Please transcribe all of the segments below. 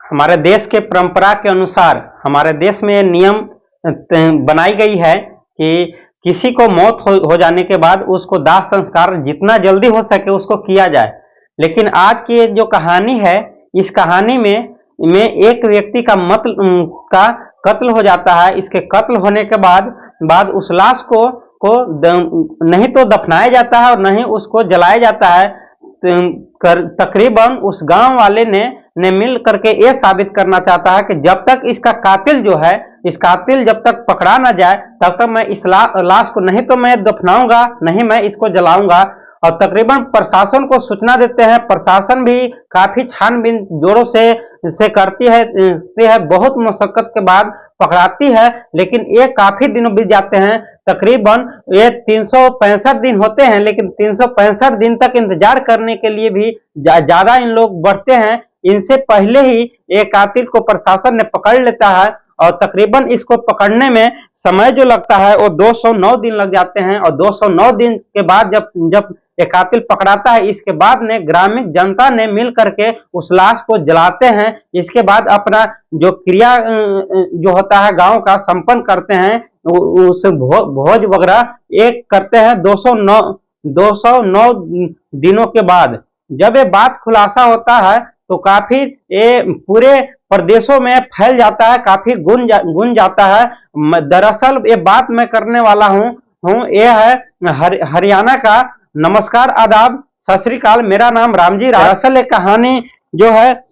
हमारे देश के परंपरा के अनुसार हमारे देश में नियम बनाई गई है कि किसी को मौत हो जाने के बाद उसको दाह संस्कार जितना जल्दी हो सके उसको किया जाए। लेकिन आज की जो कहानी है, इस कहानी में एक व्यक्ति का कत्ल हो जाता है। इसके कत्ल होने के बाद उस लाश को नहीं तो दफनाया जाता है और नहीं उसको जलाया जाता है। तकरीबन उस गांव वाले ने मिल करके ये साबित करना चाहता है कि जब तक इसका कातिल जो है, इस कातिल जब तक पकड़ा ना जाए तब तक मैं इस लाश को नहीं तो मैं दफनाऊंगा, नहीं मैं इसको जलाऊंगा। और तकरीबन प्रशासन को सूचना देते हैं। प्रशासन भी काफी छानबीन जोरों से करती है, बहुत मशक्कत के बाद पकड़ाती है। लेकिन ये काफी दिनों बीत जाते हैं, तकरीबन ये 365 दिन होते हैं, लेकिन 365 दिन तक इंतजार करने के लिए भी ज्यादा इन लोग बढ़ते हैं। इनसे पहले ही एक कातिल को प्रशासन ने पकड़ लेता है और तकरीबन इसको पकड़ने में समय जो लगता है वो 209 दिन लग जाते हैं। और 209 दिन के बाद जब एक कातिल पकड़ाता है, इसके बाद ने ग्रामीण जनता ने मिल करके उस लाश को जलाते हैं। इसके बाद अपना जो क्रिया जो होता है गांव का संपन्न करते हैं, उस भोज वगैरह एक करते हैं 209 दिनों के बाद। जब ये बात खुलासा होता है तो काफी ये पूरे प्रदेशों में फैल जाता है, काफी गुंज जाता है। दरअसल ये बात मैं करने वाला हूँ ये है हरियाणा का। नमस्कार, आदाब, सत श्री अकाल, मेरा नाम रामजी। दरअसल ये कहानी जो है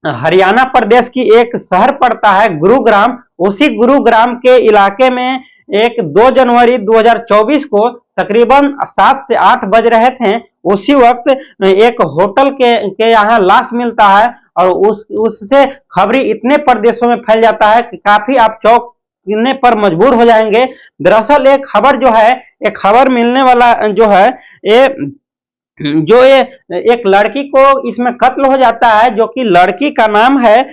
हरियाणा प्रदेश की एक शहर पड़ता है गुरुग्राम। उसी गुरुग्राम के इलाके में एक 2 जनवरी 2024 को तकरीबन 7 से 8 बज रहे थे। उसी वक्त एक होटल के यहाँ लाश मिलता है और उससे खबरी इतने प्रदेशों में फैल जाता है कि काफी आप चौंकने पर मजबूर हो जाएंगे। दरअसल एक खबर जो है, एक खबर मिलने वाला जो है ये एक लड़की को इसमें कत्ल हो जाता है, जो कि लड़की का नाम है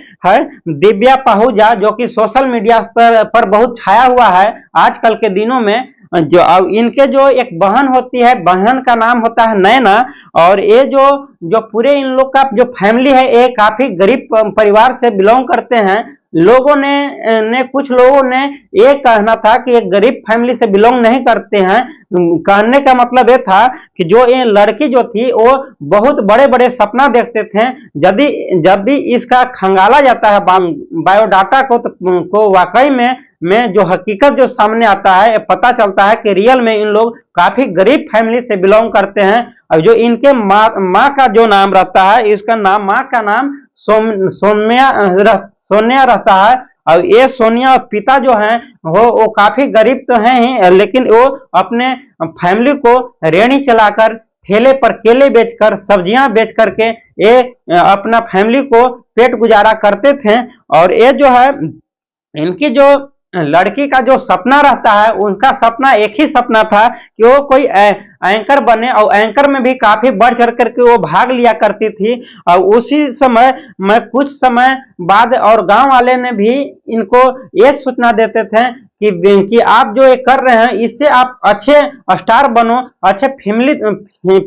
दिव्या पाहुजा, जो कि सोशल मीडिया पर बहुत छाया हुआ है आजकल के दिनों में। जो इनके जो एक बहन होती है, बहन का नाम होता है नैना। और ये जो पूरे इन लोग का जो फैमिली है, ये काफी गरीब परिवार से बिलोंग करते हैं। कुछ लोगों ने ये कहना था कि एक गरीब फैमिली से बिलोंग नहीं करते हैं। कहने का मतलब ये था कि जो ये लड़की जो थी वो बहुत बड़े बड़े सपना देखते थे। जब भी इसका खंगाला जाता है बायोडाटा को वाकई में जो हकीकत जो सामने आता है, पता चलता है कि रियल में इन लोग काफी गरीब फैमिली से बिलोंग करते हैं। और जो इनके माँ का जो नाम रहता है, इसका नाम, माँ का नाम सोनिया रहता है। और ये सोनिया और पिता जो हैं वो काफी गरीब तो हैं ही, लेकिन वो अपने फैमिली को रेहड़ी चलाकर, ठेले पर केले बेचकर, सब्जियां बेच करके ये अपना फैमिली को पेट गुजारा करते थे। और ये जो है इनकी जो लड़की का जो सपना रहता है, उनका सपना एक ही सपना था कि वो कोई एंकर बने। और एंकर में भी काफी बढ़ चढ़ करके वो भाग लिया करती थी। और उसी समय में कुछ समय बाद और गांव वाले ने भी इनको ये सूचना देते थे कि आप जो ये कर रहे हैं, इससे आप अच्छे स्टार बनो, अच्छे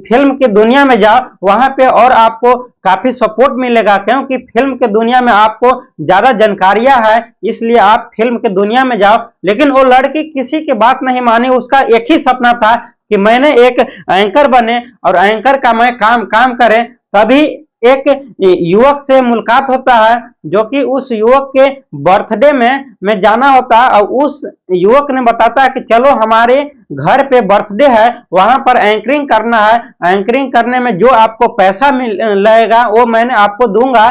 फिल्म की दुनिया में जाओ, वहां पे और आपको काफी सपोर्ट मिलेगा, क्योंकि फिल्म के दुनिया में आपको ज्यादा जानकारियां है, इसलिए आप फिल्म के दुनिया में जाओ। लेकिन वो लड़की किसी की बात नहीं मानी। उसका एक ही सपना था कि मैंने एक एंकर बने और एंकर का मैं काम करें। तभी एक युवक से मुलाकात होता है, जो कि उस युवक के बर्थडे में जाना होता है। और उस युवक ने बताता है कि चलो हमारे घर पे बर्थडे है, वहां पर एंकरिंग करना है। एंकरिंग करने में जो आपको पैसा लगेगा वो मैंने आपको दूंगा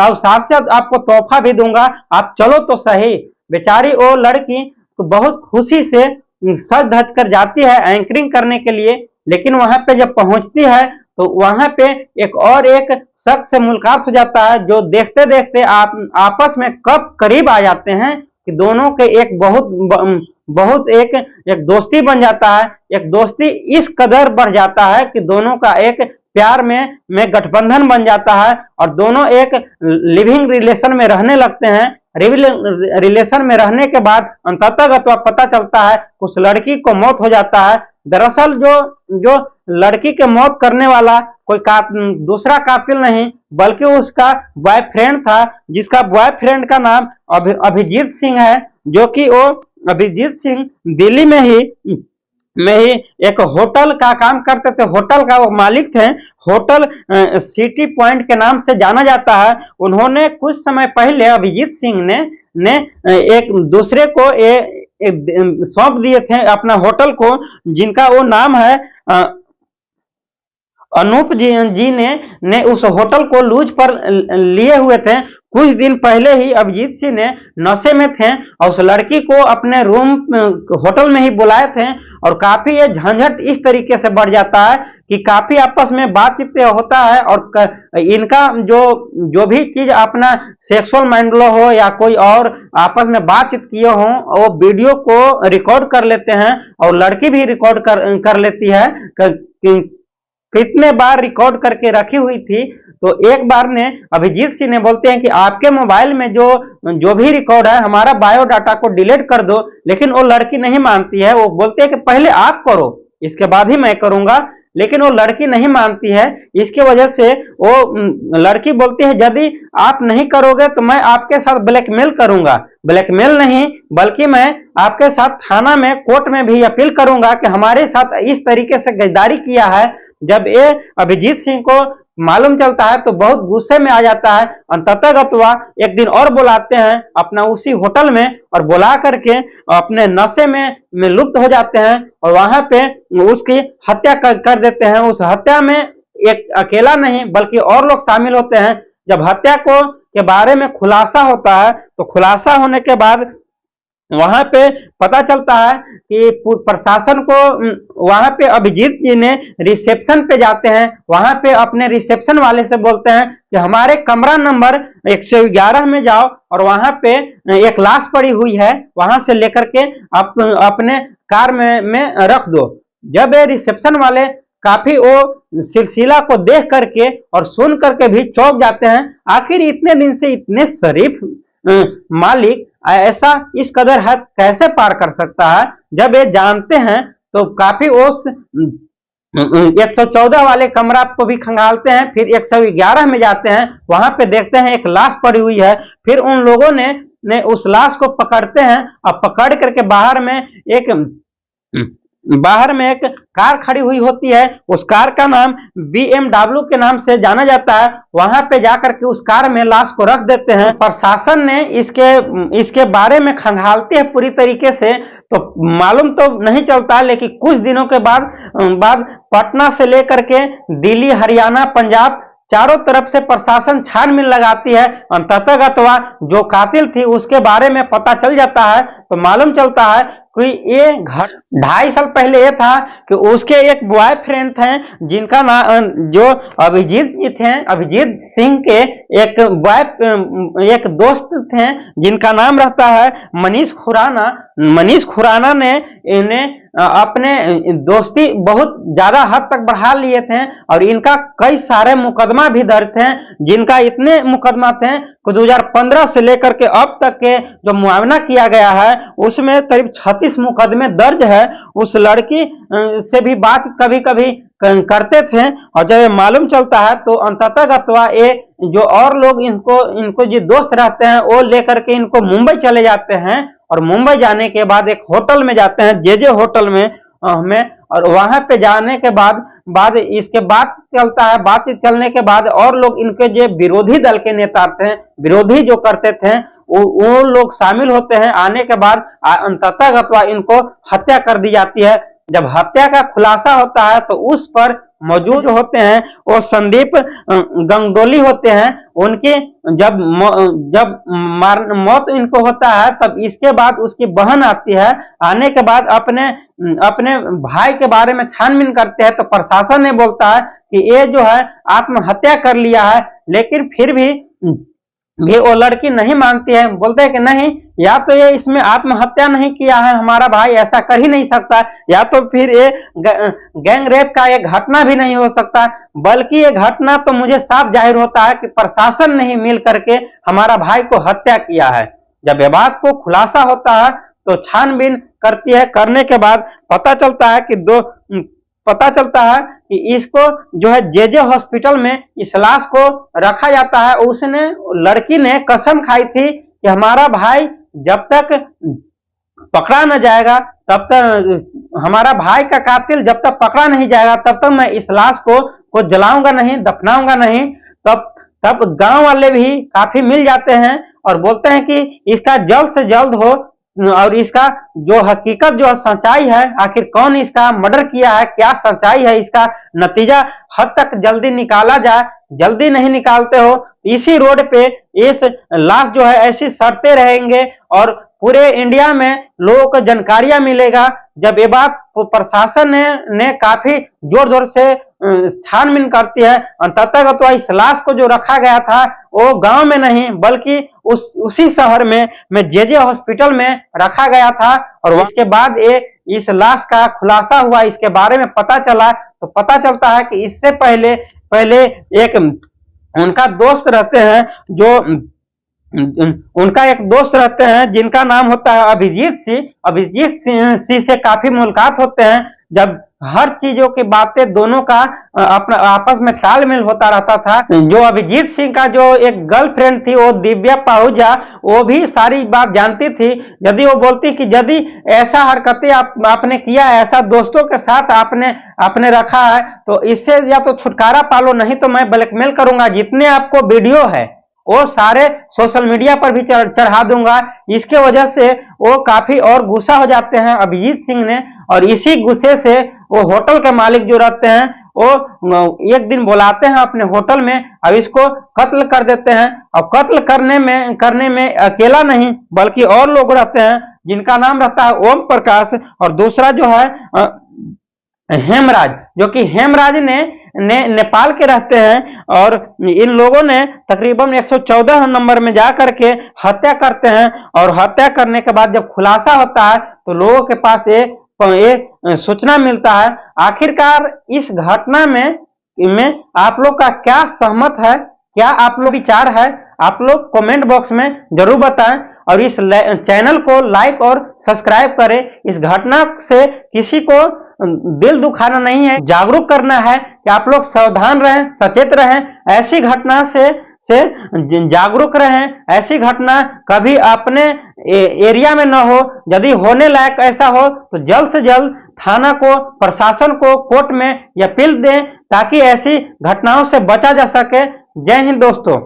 और साथ साथ आपको तोहफा भी दूंगा, आप चलो तो सही। बेचारी वो लड़की बहुत खुशी से सज धज कर जाती है एंकरिंग करने के लिए। लेकिन वहां पे जब पहुंचती है तो वहां पे एक शख्स से मुलाकात हो जाता है, जो देखते देखते आपस में कब करीब आ जाते हैं कि दोनों के एक बहुत एक दोस्ती बन जाता है। एक दोस्ती इस कदर बढ़ जाता है कि दोनों का एक प्यार में गठबंधन बन जाता है और दोनों एक लिविंग रिलेशन में रहने लगते हैं। रिलेशन में रहने के बाद अंततः पता चलता है उस लड़की को मौत हो जाता है। दरअसल जो लड़की के मौत करने वाला कोई दूसरा कातिल नहीं, बल्कि उसका बॉयफ्रेंड था, जिसका बॉयफ्रेंड का नाम अभिजीत सिंह है, जो कि वो अभिजीत सिंह दिल्ली में ही एक होटल का काम करते थे, होटल का वो मालिक थे। होटल सिटी पॉइंट के नाम से जाना जाता है। उन्होंने कुछ समय पहले अभिजीत सिंह ने एक दूसरे को सौंप दिए थे अपना होटल को, जिनका वो नाम है अनूप जी ने उस होटल को लूज पर लिए हुए थे। कुछ दिन पहले ही अभिजीत सिंह ने नशे में थे और उस लड़की को अपने रूम होटल में ही बुलाए थे, और काफी ये झंझट इस तरीके से बढ़ जाता है कि काफी आपस में बातचीत होता है, और इनका जो भी चीज अपना सेक्सुअल माइंड हो या कोई और आपस में बातचीत किए हो, वो वीडियो को रिकॉर्ड कर लेते हैं, और लड़की भी रिकॉर्ड कर लेती है। कितने बार रिकॉर्ड करके रखी हुई थी। तो एक बार ने अभिजीत सिंह ने बोलते हैं कि आपके मोबाइल में जो भी रिकॉर्ड है हमारा बायोडाटा को डिलीट कर दो, लेकिन वो लड़की नहीं मानती है। वो बोलते हैं कि पहले आप करो, इसके बाद ही मैं करूंगा, लेकिन वो लड़की नहीं मानती है। इसके वजह से वो लड़की बोलती है यदि आप नहीं करोगे तो मैं आपके साथ ब्लैकमेल करूंगा। ब्लैकमेल नहीं बल्कि मैं आपके साथ थाना में, कोर्ट में भी अपील करूंगा कि हमारे साथ इस तरीके से गद्दारी किया है। जब ये अभिजीत सिंह को मालूम चलता है तो बहुत गुस्से में आ जाता है। अंततः एक दिन और बुलाते हैं अपना उसी होटल में, और बुला करके अपने नशे में लुप्त हो जाते हैं, और वहां पे उसकी हत्या कर देते हैं। उस हत्या में एक अकेला नहीं बल्कि और लोग शामिल होते हैं। जब हत्या के बारे में खुलासा होता है तो खुलासा होने के बाद वहां पे पता चलता है कि प्रशासन को, वहां पे अभिजीत जी ने रिसेप्शन पे जाते हैं, वहां पे अपने रिसेप्शन वाले से बोलते हैं कि हमारे कमरा नंबर 111 में जाओ और वहां पे एक लाश पड़ी हुई है, वहां से लेकर के अपने कार में रख दो। जब ये रिसेप्शन वाले काफी वो सिलसिला को देख करके और सुन करके भी चौंक जाते हैं। आखिर इतने दिन से इतने शरीफ मालिक ऐसा इस कदर हद कैसे पार कर सकता है। जब ये जानते हैं तो काफी उस 114 वाले कमरा को भी खंगालते हैं, फिर 111 में जाते हैं, वहां पे देखते हैं एक लाश पड़ी हुई है। फिर उन लोगों ने उस लाश को पकड़ते हैं, और पकड़ करके बाहर में एक कार खड़ी हुई होती है। उस कार का नाम BMW के नाम से जाना जाता है। वहां पे जाकर के उस कार में लाश को रख देते हैं। प्रशासन ने इसके बारे में खंगालते हैं पूरी तरीके से, तो मालूम तो नहीं चलता, लेकिन कुछ दिनों के बाद पटना से लेकर के दिल्ली, हरियाणा, पंजाब चारों तरफ से प्रशासन छानबीन लगाती है। अंततः जो कातिल थी उसके बारे में पता चल जाता है। तो मालूम चलता है कि ये 2.5 साल पहले ये था कि उसके एक बॉयफ्रेंड थे, जिनका नाम जो अभिजीत जी थे, अभिजीत सिंह के एक दोस्त थे जिनका नाम रहता है मनीष खुराना। मनीष खुराना ने इन्हें अपने दोस्ती बहुत ज्यादा हद तक बढ़ा लिए थे, और इनका कई सारे मुकदमा भी दर्ज थे, जिनका इतने मुकदमा थे कि 2015 से लेकर के अब तक के जो मुआवना किया गया है उसमें करीब 36 मुकदमे दर्ज है। उस लड़की से भी बात कभी कभी करते थे, और जब मालूम चलता है तो अंततः ये जो और लोग इनको जो दोस्त रहते हैं वो लेकर के इनको मुंबई चले जाते हैं, और मुंबई जाने के बाद एक होटल में जाते हैं, जे होटल में और वहां पे जाने के बाद इसके बात चलता है। बातचीत चलने के बाद और लोग इनके जो विरोधी दल के नेता थे, विरोधी जो करते थे, वो लोग शामिल होते हैं। आने के बाद अंततः इनको हत्या कर दी जाती है। जब हत्या का खुलासा होता है तो उस पर मौजूद होते हैं वो संदीप गंगडोली होते हैं। उनकी जब मौत इनको होता है तब इसके बाद उसकी बहन आती है। आने के बाद अपने भाई के बारे में छानबीन करते हैं, तो प्रशासन ने बोलता है कि ये जो है आत्महत्या कर लिया है, लेकिन फिर भी वो लड़की नहीं मानती है। बोलते हैं कि नहीं, या तो ये इसमें आत्महत्या नहीं किया है, हमारा भाई ऐसा कर ही नहीं सकता, या तो फिर ये गैंग रेप का ये घटना भी नहीं हो सकता, बल्कि ये घटना तो मुझे साफ जाहिर होता है कि प्रशासन ने ही मिल करके हमारा भाई को हत्या किया है। जब ये बात को खुलासा होता है तो छानबीन करती है। करने के बाद पता चलता है कि पता चलता है कि इसको जो है जे हॉस्पिटल में इस लाश को रखा जाता है। उसने लड़की ने कसम खाई थी कि हमारा भाई जब तक पकड़ा न जाएगा तब तक, हमारा भाई का कातिल जब तक पकड़ा नहीं जाएगा तब तक मैं इस लाश को जलाऊंगा नहीं, दफनाऊंगा नहीं। तब गांव वाले भी काफी मिल जाते हैं और बोलते हैं कि इसका जल्द से जल्द हो और इसका जो हकीकत जो सच्चाई है, आखिर कौन इसका मर्डर किया है, क्या सच्चाई है, इसका नतीजा हद तक जल्दी निकाला जाए। जल्दी नहीं निकालते हो, इसी रोड पे इस लाश जो है ऐसी सड़ते रहेंगे और पूरे इंडिया में लोगों को जानकारियां मिलेगा। जब ये बात प्रशासन ने काफी जोर जोर से छानबीन करती है, अंततः तो इस लाश को जो रखा गया था वो गांव में नहीं बल्कि उसी शहर में जे हॉस्पिटल में रखा गया था। और इसके बाद ये इस लाश का खुलासा हुआ, इसके बारे में पता चला, तो पता चलता है कि इससे पहले एक उनका दोस्त रहते हैं, जो उनका एक दोस्त रहते हैं जिनका नाम होता है अभिजीत सिंह। अभिजीत सिंह से काफी मुलाकात होते हैं, जब हर चीजों की बातें दोनों का अपना आपस में तालमेल होता रहता था। जो अभिजीत सिंह का जो एक गर्लफ्रेंड थी वो दिव्या पाहुजा, वो भी सारी बात जानती थी। यदि वो बोलती कि यदि ऐसा हरकतें आपने किया, ऐसा दोस्तों के साथ आपने रखा है तो इससे या तो छुटकारा पालो, नहीं तो मैं ब्लैकमेल करूंगा, जितने आपको वीडियो है वो सारे सोशल मीडिया पर भी चढ़ा दूंगा। इसके वजह से वो काफी और गुस्सा हो जाते हैं अभिजीत सिंह ने, और इसी गुस्से से वो होटल के मालिक जो रहते हैं वो एक दिन बुलाते हैं अपने होटल में, अब इसको कत्ल कर देते हैं। और कत्ल करने में अकेला नहीं बल्कि और लोग रहते हैं जिनका नाम रहता है ओम प्रकाश, और दूसरा जो है हेमराज, जो कि हेमराज ने नेपाल के रहते हैं। और इन लोगों ने तकरीबन 114 नंबर में जाकर के हत्या करते हैं, और हत्या करने के बाद जब खुलासा होता है तो लोगों के पास एक सूचना मिलता है। आखिरकार इस घटना में आप लोग का क्या सहमत है, क्या आप लोग विचार है, आप लोग कमेंट बॉक्स में जरूर बताएं, और इस चैनल को लाइक और सब्सक्राइब करें। इस घटना से किसी को दिल दुखाना नहीं है, जागरूक करना है कि आप लोग सावधान रहें, सचेत रहें, ऐसी घटना से जागरूक रहें। ऐसी घटना कभी अपने एरिया में न हो। यदि होने लायक ऐसा हो तो जल्द से जल्द थाना को, प्रशासन को, कोर्ट में अपील दें ताकि ऐसी घटनाओं से बचा जा सके। जय हिंद दोस्तों।